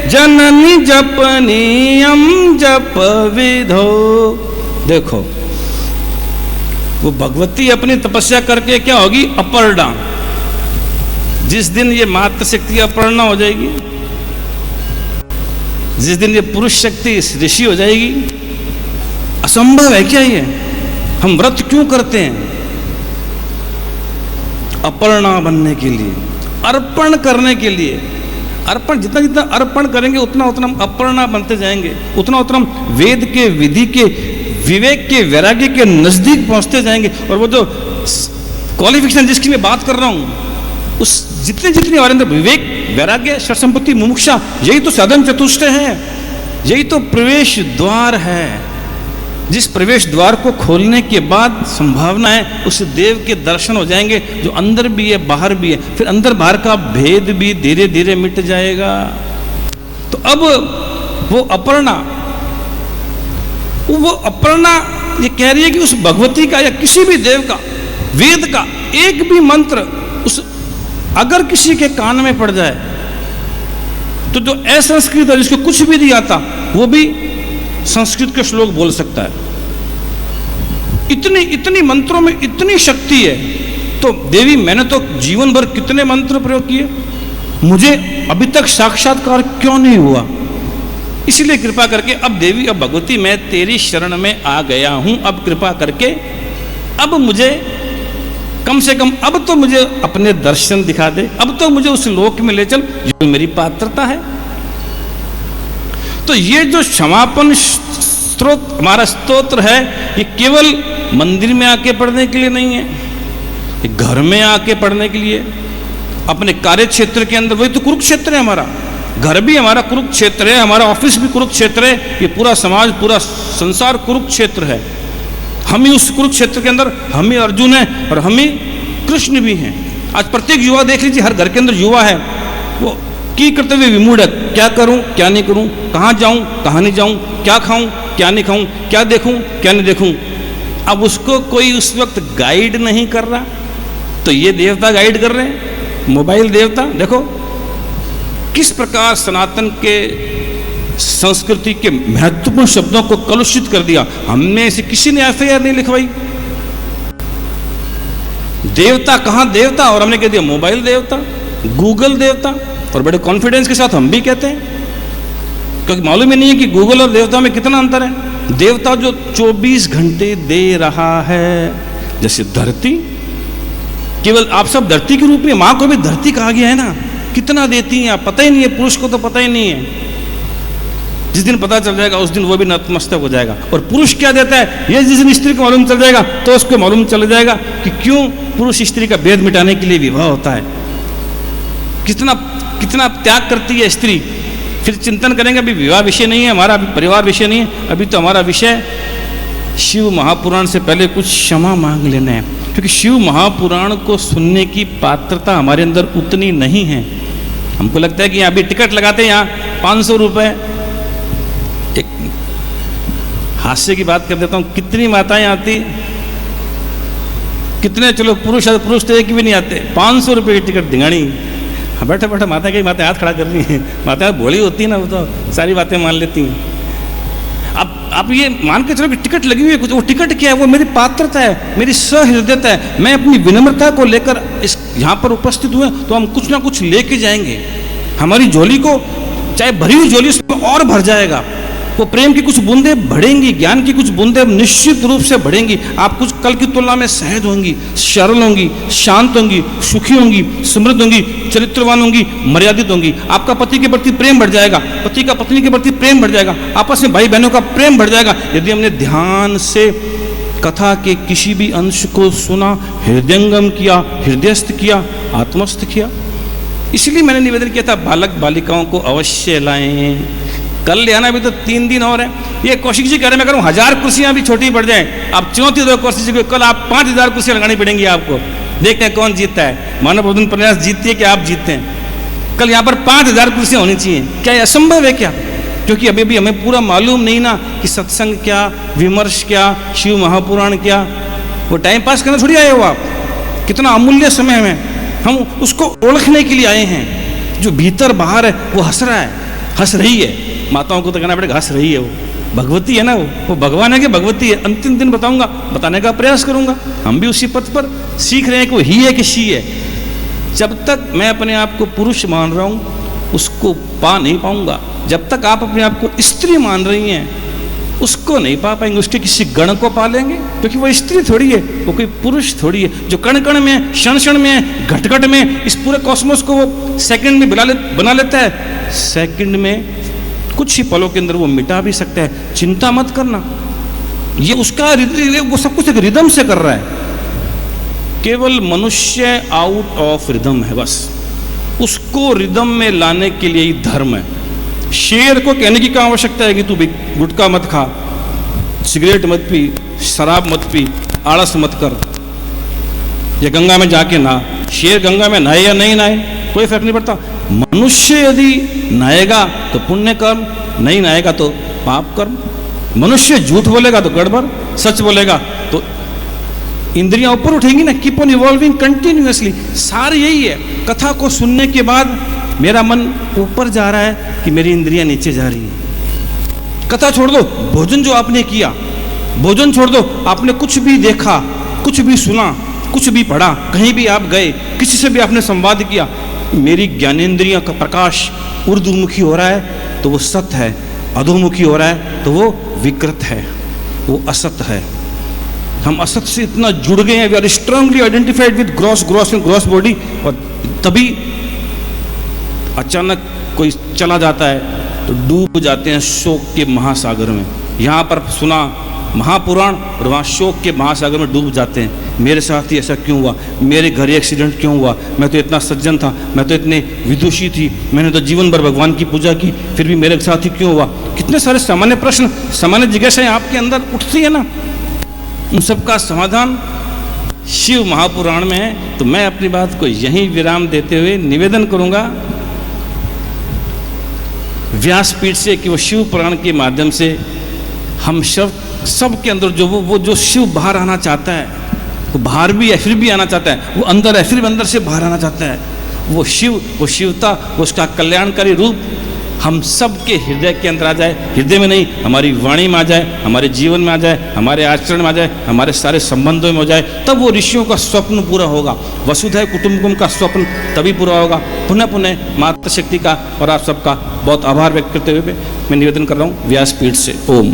जननी जपनीयम जप विधो। देखो वो भगवती अपनी तपस्या करके क्या होगी? अपर्णा। जिस दिन ये मातृ शक्ति अपर्णा हो जाएगी, जिस दिन ये पुरुष शक्ति ऋषि हो जाएगी, असंभव है क्या ये? हम व्रत क्यों करते हैं? अपर्णा बनने के लिए, अर्पण करने के लिए। अर्पण जितना जितना अर्पण करेंगे उतना उतना हम अपर्णा बनते जाएंगे, उतना उतना हम वेद के, विधि के, विवेक के, वैराग्य के नजदीक पहुंचते जाएंगे। और वो जो क्वालिफिकेशन जिसकी मैं बात कर रहा हूं, उस जितने जितने हमारे अंदर विवेक, वैराग्य, षट संपत्ति, मुमुक्षा, यही तो साधन चतुष्टय है, यही तो प्रवेश द्वार है। जिस प्रवेश द्वार को खोलने के बाद संभावना है उस देव के दर्शन हो जाएंगे, जो अंदर भी है बाहर भी है। फिर अंदर बाहर का भेद भी धीरे धीरे मिट जाएगा। तो अब वो अपर्णा ये कह रही है कि उस भगवती का या किसी भी देव का, वेद का एक भी मंत्र उस अगर किसी के कान में पड़ जाए तो जो असंस्कृत है, जिसको कुछ भी नहीं आता, वो भी संस्कृत के श्लोक बोल सकता है। इतनी मंत्रों में इतनी शक्ति है। तो देवी, मैंने तो जीवन भर कितने मंत्र प्रयोग किए, मुझे अभी तक साक्षात्कार क्यों नहीं हुआ? इसलिए कृपा करके अब देवी, अब भगवती, मैं तेरी शरण में आ गया हूं, अब कृपा करके अब मुझे कम से कम अब तो मुझे अपने दर्शन दिखा दे, अब तो मुझे उस लोक में ले चल जो मेरी पात्रता है। तो ये जो क्षमापन हमारा स्तोत्र है ये केवल मंदिर में आके पढ़ने के लिए नहीं है, ये घर में आके पढ़ने के लिए, अपने कार्य क्षेत्र के अंदर, वही तो कुरुक्षेत्र है हमारा, घर भी हमारा कुरुक्षेत्र है, हमारा ऑफिस भी कुरुक्षेत्र है, ये पूरा समाज पूरा संसार कुरुक्षेत्र है। हम ही उस कुरुक्षेत्र के अंदर, हम ही अर्जुन है और हम ही कृष्ण भी हैं। आज प्रत्येक युवा देख लीजिए, हर घर के अंदर युवा है, वो की कर्तव्य विमूढ़ है, क्या करूं क्या नहीं करूं, कहाँ जाऊं कहाँ नहीं जाऊं, क्या खाऊं क्या नहीं खाऊं, क्या देखूं क्या नहीं देखूं। अब उसको कोई उस वक्त गाइड नहीं कर रहा, तो ये देवता गाइड कर रहे हैं, मोबाइल देवता। देखो किस प्रकार सनातन के संस्कृति के महत्वपूर्ण शब्दों को कलुषित कर दिया। हमने इसे किसी ने एफआईआर नहीं लिखवाई, देवता कहां देवता, और हमने कह दिया मोबाइल देवता, गूगल देवता, और बड़े कॉन्फिडेंस के साथ हम भी कहते हैं, क्योंकि मालूम ही नहीं है कि गूगल और देवता में कितना अंतर है। देवता जो 24 घंटे दे रहा है, जैसे धरती, केवल आप सब धरती के रूप में, मां को भी धरती कहा गया है ना, कितना देती हैं आप पता ही नहीं है, पुरुष को तो पता ही नहीं है। जिस दिन पता चल जाएगा उस दिन वो भी नतमस्तक हो जाएगा। और पुरुष क्या देता है, ये जिस दिन स्त्री को मालूम चल जाएगा तो उसको मालूम चल जाएगा कि क्यों पुरुष स्त्री का भेद मिटाने के लिए विवाह होता है, कितना कितना त्याग करती है स्त्री। फिर चिंतन करेंगे, अभी विवाह विषय नहीं है हमारा, अभी परिवार विषय नहीं है, अभी तो हमारा विषय शिव महापुराण से पहले कुछ क्षमा मांग लेना है, क्योंकि शिव महापुराण को सुनने की पात्रता हमारे अंदर उतनी नहीं है। हमको लगता है कि यहाँ अभी टिकट लगाते हैं, यहाँ 500 रुपये। एक हास्य की बात कर देता हूँ, कितनी माताएं आती, कितने, चलो पुरुष तो एक भी नहीं आते, 500 रुपये की टिकट दिगाड़ी। हाँ बैठे बैठे माता की माता हाथ खड़ा कर रही है, माता भोली होती है ना, वो तो सारी बातें मान लेती हैं। अब आप ये मान के चलो कि टिकट लगी हुई है कुछ, वो टिकट क्या है, वो मेरी पात्रता है, मेरी सहृदयता है, मैं अपनी विनम्रता को लेकर इस यहाँ पर उपस्थित हुए, तो हम कुछ ना कुछ लेके जाएंगे। हमारी झोली को, चाहे भरी हुई झोली, उसमें और भर जाएगा, वो प्रेम की कुछ बूंदे बढ़ेंगी, ज्ञान की कुछ बूंदे निश्चित रूप से बढ़ेंगी। आप कुछ कल की तुलना में सहज होंगी, सरल होंगी, शांत होंगी, सुखी होंगी, समृद्ध होंगी, चरित्रवान होंगी, मर्यादित होंगी। आपका पति के प्रति प्रेम बढ़ जाएगा, पति का पत्नी के प्रति प्रेम बढ़ जाएगा, आपस में भाई बहनों का प्रेम बढ़ जाएगा, यदि हमने ध्यान से कथा के किसी भी अंश को सुना, हृदयंगम किया, हृदयस्थ किया, आत्मस्थ किया। इसलिए मैंने निवेदन किया था, बालक बालिकाओं को अवश्य लाएं। कल ले आना, भी तो 3 दिन और है। ये कौशिक जी कह रहे, मैं करूँ 1000 कुर्सियां भी छोटी पड़ जाएं, आप 34 कुर्सी, कल आप 5000 कुर्सियां लगानी पड़ेंगी आपको। देखते हैं कौन जीतता है, मानव बंधन प्रयास जीतती है कि आप जीतते हैं। कल यहाँ पर 5000 कुर्सियां होनी चाहिए। क्या ये असंभव है क्या? क्योंकि अभी भी हमें पूरा मालूम नहीं ना कि सत्संग क्या, विमर्श क्या, शिव महापुराण क्या। वो टाइम पास करना थोड़ी आए हो आप, कितना अमूल्य समय में हम उसको ओळखने के लिए आए हैं। जो भीतर बाहर है वो हंस रहा है, हंस रही है। माताओं को तो कहना पड़ेगा हंस रही है, वो भगवती है ना, वो भगवान है कि भगवती है, अंतिम दिन बताऊंगा, बताने का प्रयास करूंगा। हम भी उसी पथ पर सीख रहे हैं कि वो ही है कि शी है। जब तक मैं अपने आप को पुरुष मान रहा हूं उसको पा नहीं पाऊंगा, जब तक आप अपने आप को स्त्री मान रही हैं उसको नहीं पा पाएंगे। उसके किसी गण को पा लेंगे, क्योंकि वो स्त्री थोड़ी है, वो कोई पुरुष थोड़ी है। जो कण कण में, क्षण क्षण में, घट घट में, इस पूरे कॉस्मोस को वो सेकंड में बना लेता है, सेकंड में कुछ ही पलों के अंदर वो मिटा भी सकता है। चिंता मत करना, ये उसका वो सब कुछ एक रिदम से कर रहा है। केवल मनुष्य आउट ऑफ रिदम है, बस उसको रिदम में लाने के लिए ही धर्म है। शेर को कहने की क्या आवश्यकता है कि तू गुटखा मत खा, सिगरेट मत पी, शराब मत पी, आलस मत कर, या गंगा में जाके नहा। शेर गंगा में नहाए या नहीं नहाए कोई फर्क नहीं पड़ता। मनुष्य यदि नहाएगा तो पुण्य कर्म, नहीं नहाएगा तो पाप कर्म। मनुष्य झूठ बोलेगा तो गड़बड़, सच बोलेगा तो इंद्रियां ऊपर उठेंगी ना। Keep on evolving continuously. सार यही है, कथा को सुनने के बाद मेरा मन ऊपर जा रहा है कि मेरी इंद्रियां नीचे जा रही हैं। कथा छोड़ दो, भोजन जो आपने किया, भोजन छोड़ दो, आपने कुछ भी देखा, कुछ भी सुना, कुछ भी पढ़ा, कहीं भी आप गए, किसी से भी आपने संवाद किया, मेरी ज्ञानेंद्रियों का प्रकाश ऊर्ध्वमुखी हो रहा है तो वो सत्य है, अधोमुखी हो रहा है तो वो विकृत है, वो असत है। हम असत से इतना जुड़ गए हैं, we are strongly identified with gross body. और तभी अचानक कोई चला जाता है तो डूब जाते हैं शोक के महासागर में। यहाँ पर सुना महापुराण और वहाँ शोक के महासागर में डूब जाते हैं। मेरे साथ ही ऐसा क्यों हुआ, मेरे घर ही एक्सीडेंट क्यों हुआ, मैं तो इतना सज्जन था, मैं तो इतने विदुषी थी, मैंने तो जीवन भर भगवान की पूजा की, फिर भी मेरे साथ ही क्यों हुआ। कितने सारे सामान्य प्रश्न, सामान्य जिज्ञासाएं आपके अंदर उठती है ना, उन सबका समाधान शिव महापुराण में है। तो मैं अपनी बात को यहीं विराम देते हुए निवेदन करूंगा व्यासपीठ से कि वो शिव पुराण के माध्यम से हम सबके अंदर जो वो जो शिव बाहर आना चाहता है, वो बाहर भी है फिर भी आना चाहता है, वो अंदर है फिर भी अंदर से बाहर आना चाहता है, वो शिव, वो शिवता, वो उसका कल्याणकारी रूप हम सब के हृदय के अंदर आ जाए। हृदय में नहीं, हमारी वाणी में आ जाए, हमारे जीवन में आ जाए, हमारे आचरण में आ जाए, हमारे सारे संबंधों में हो जाए, तब वो ऋषियों का स्वप्न पूरा होगा। वसुधैव कुटुंबकम का स्वप्न तभी पूरा होगा। पुनः पुनः मातृशक्ति का और आप सबका बहुत आभार व्यक्त करते हुए मैं निवेदन कर रहा हूँ व्यासपीठ से। ओम।